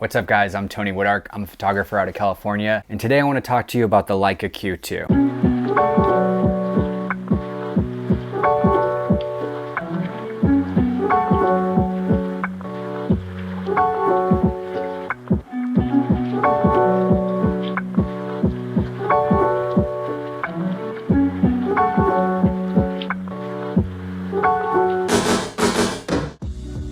What's up guys, I'm Tony Wodarck. I'm a photographer out of California, and today I want to talk to you about the Leica Q2.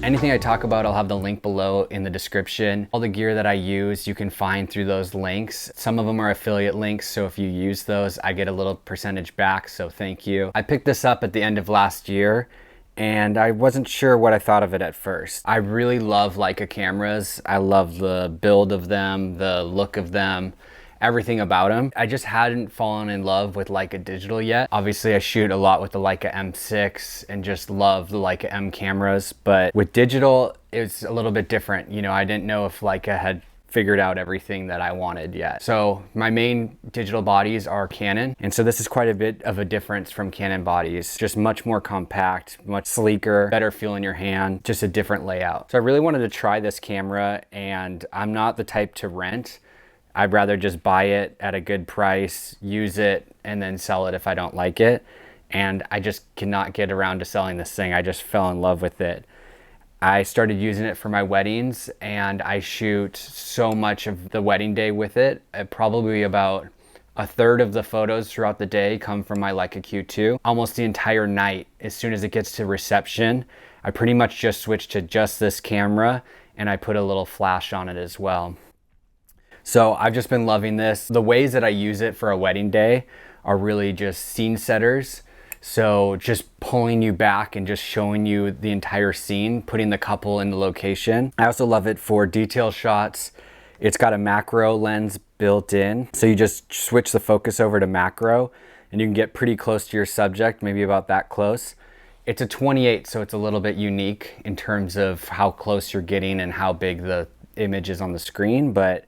Anything I talk about, I'll have the link below in the description. All the gear that I use, you can find through those links. Some of them are affiliate links, so if you use those, I get a little percentage back, so thank you. I picked this up at the end of last year, and I wasn't sure what I thought of it at first. I really love Leica cameras. I love the build of them, the look of them, everything about them. I just hadn't fallen in love with Leica digital yet. Obviously I shoot a lot with the Leica M6 and just love the Leica M cameras, but with digital it's a little bit different. You know, I didn't know if Leica had figured out everything that I wanted yet. So my main digital bodies are Canon, and so this is quite a bit of a difference from Canon bodies. Just much more compact, much sleeker, better feel in your hand, just a different layout. So I really wanted to try this camera, and I'm not the type to rent. I'd rather just buy it at a good price, use it, and then sell it if I don't like it. And I just cannot get around to selling this thing. I just fell in love with it. I started using it for my weddings, and I shoot so much of the wedding day with it. Probably about a third of the photos throughout the day come from my Leica Q2. Almost the entire night, as soon as it gets to reception, I pretty much just switch to just this camera, and I put a little flash on it as well. So I've just been loving this. The ways that I use it for a wedding day are really just scene setters. So just pulling you back and just showing you the entire scene, putting the couple in the location. I also love it for detail shots. It's got a macro lens built in. So you just switch the focus over to macro and you can get pretty close to your subject, maybe about that close. It's a 28, so it's a little bit unique in terms of how close you're getting and how big the image is on the screen, but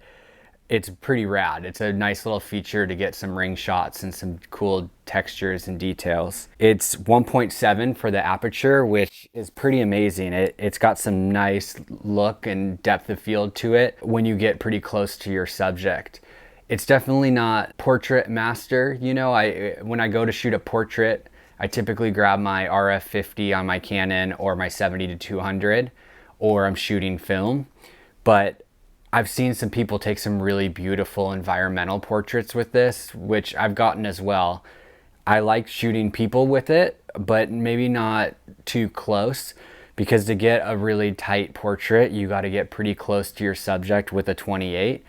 it's pretty rad. It's a nice little feature to get some ring shots and some cool textures and details. It's 1.7 for the aperture, which is pretty amazing. It's got some nice look and depth of field to it when you get pretty close to your subject. It's definitely not portrait master. You know, when I go to shoot a portrait, I typically grab my RF50 on my Canon or my 70-200, or I'm shooting film. But I've seen some people take some really beautiful environmental portraits with this, which I've gotten as well. I like shooting people with it, but maybe not too close, because to get a really tight portrait, you got to get pretty close to your subject with a 28.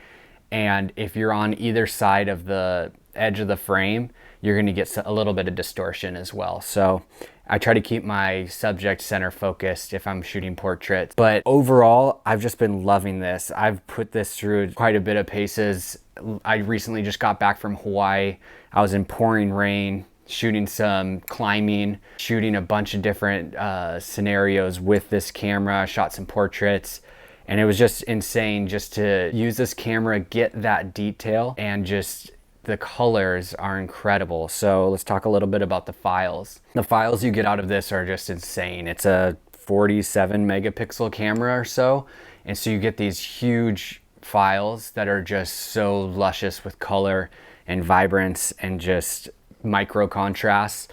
And if you're on either side of the edge of the frame, you're going to get a little bit of distortion as well. So I try to keep my subject center focused if I'm shooting portraits. But overall, I've just been loving this. I've put this through quite a bit of paces. I recently just got back from Hawaii. I was in pouring rain, shooting some climbing, shooting a bunch of different scenarios with this camera, shot some portraits. And it was just insane just to use this camera, get that detail, and just the colors are incredible. So let's talk a little bit about the files. The files you get out of this are just insane. It's a 47 megapixel camera or so. And so you get these huge files that are just so luscious with color and vibrance and just micro contrasts.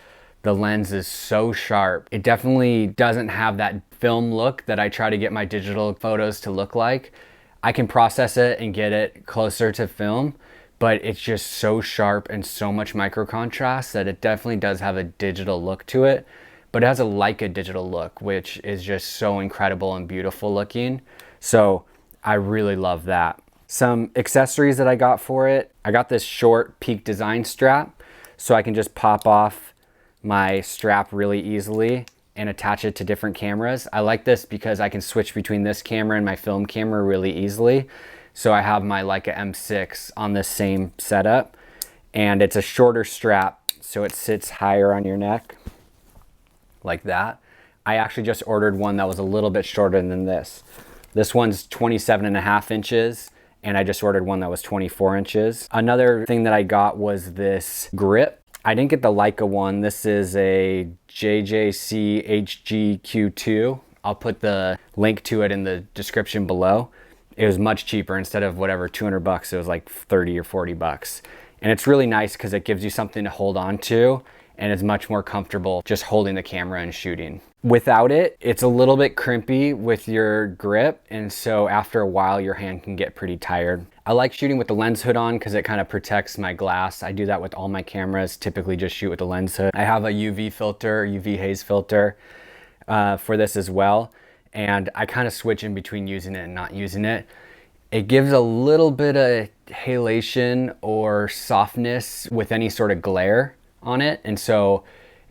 The lens is so sharp. It definitely doesn't have that film look that I try to get my digital photos to look like. I can process it and get it closer to film, but it's just so sharp and so much micro contrast that it definitely does have a digital look to it, but it has a Leica digital look, which is just so incredible and beautiful looking. So I really love that. Some accessories that I got for it. I got this short Peak Design strap, so I can just pop off my strap really easily and attach it to different cameras. I like this because I can switch between this camera and my film camera really easily. So I have my Leica M6 on this same setup, and it's a shorter strap, so it sits higher on your neck like that. I actually just ordered one that was a little bit shorter than this. This one's 27.5 inches, and I just ordered one that was 24 inches. Another thing that I got was this grip. I didn't get the Leica one. This is a JJC HG Q2. I'll put the link to it in the description below. It was much cheaper. Instead of whatever, 200 bucks, it was like 30 or 40 bucks. And it's really nice because it gives you something to hold on to, and it's much more comfortable just holding the camera and shooting. Without it, it's a little bit crimpy with your grip, and so after a while your hand can get pretty tired. I like shooting with the lens hood on because it kind of protects my glass. I do that with all my cameras, typically just shoot with the lens hood. I have a UV filter, UV haze filter for this as well, and I kind of switch in between using it and not using it. It gives a little bit of halation or softness with any sort of glare on it, and so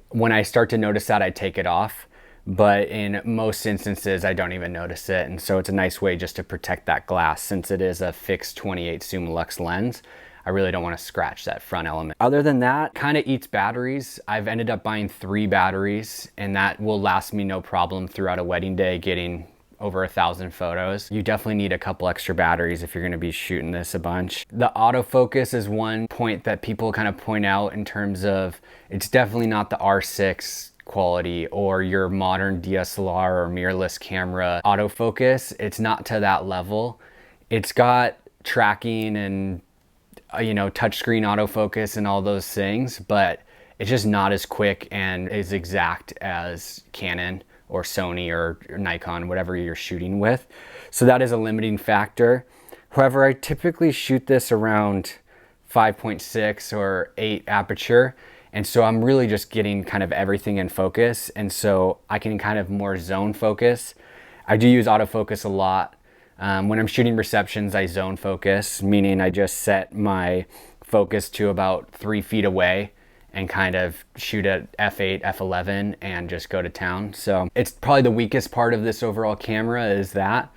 when I start to notice that, I take it off. But in most instances, I don't even notice it. And so it's a nice way just to protect that glass. Since it is a fixed 28 zoom lux lens, I really don't want to scratch that front element. Other than that, kind of eats batteries. I've ended up buying 3 batteries, and that will last me no problem throughout a wedding day, getting over 1,000 photos. You definitely need a couple extra batteries if you're going to be shooting this a bunch. The autofocus is one point that people kind of point out in terms of it's definitely not the R6 quality or your modern DSLR or mirrorless camera autofocus. It's not to that level. It's got tracking and touchscreen autofocus and all those things, but it's just not as quick and as exact as Canon or Sony or Nikon, whatever you're shooting with. So that is a limiting factor. However, I typically shoot this around 5.6 or 8 aperture. And so I'm really just getting kind of everything in focus. And so I can kind of more zone focus. I do use autofocus a lot. When I'm shooting receptions, I zone focus, meaning I just set my focus to about 3 feet away and kind of shoot at f8, f11 and just go to town. So it's probably the weakest part of this overall camera is that,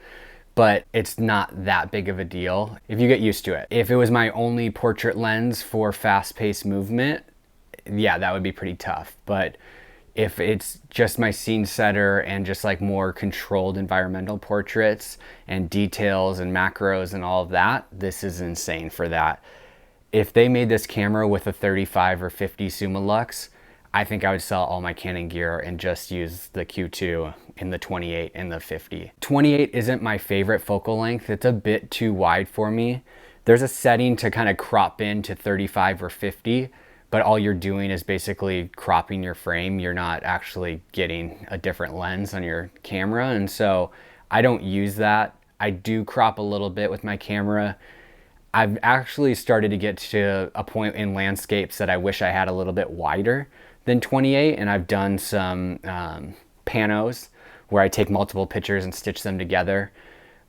but it's not that big of a deal if you get used to it. If it was my only portrait lens for fast-paced movement, yeah, that would be pretty tough. But if it's just my scene setter and just like more controlled environmental portraits and details and macros and all of that, this is insane for that. If they made this camera with a 35 or 50 Summilux, I think I would sell all my Canon gear and just use the Q2 in the 28 and the 50. 28 isn't my favorite focal length. It's a bit too wide for me. There's a setting to kind of crop in to 35 or 50, but all you're doing is basically cropping your frame. You're not actually getting a different lens on your camera, and so I don't use that. I do crop a little bit with my camera. I've actually started to get to a point in landscapes that I wish I had a little bit wider than 28, and I've done some panos where I take multiple pictures and stitch them together.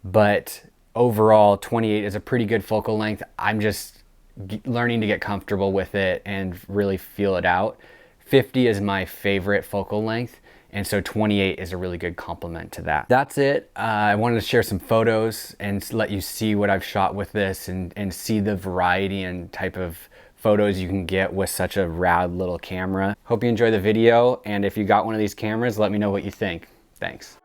But overall, 28 is a pretty good focal length. I'm just learning to get comfortable with it and really feel it out. 50 is my favorite focal length, and so 28 is a really good complement to that. That's it. I wanted to share some photos and let you see what I've shot with this and see the variety and type of photos you can get with such a rad little camera. Hope you enjoy the video, and if you got one of these cameras, let me know what you think. Thanks.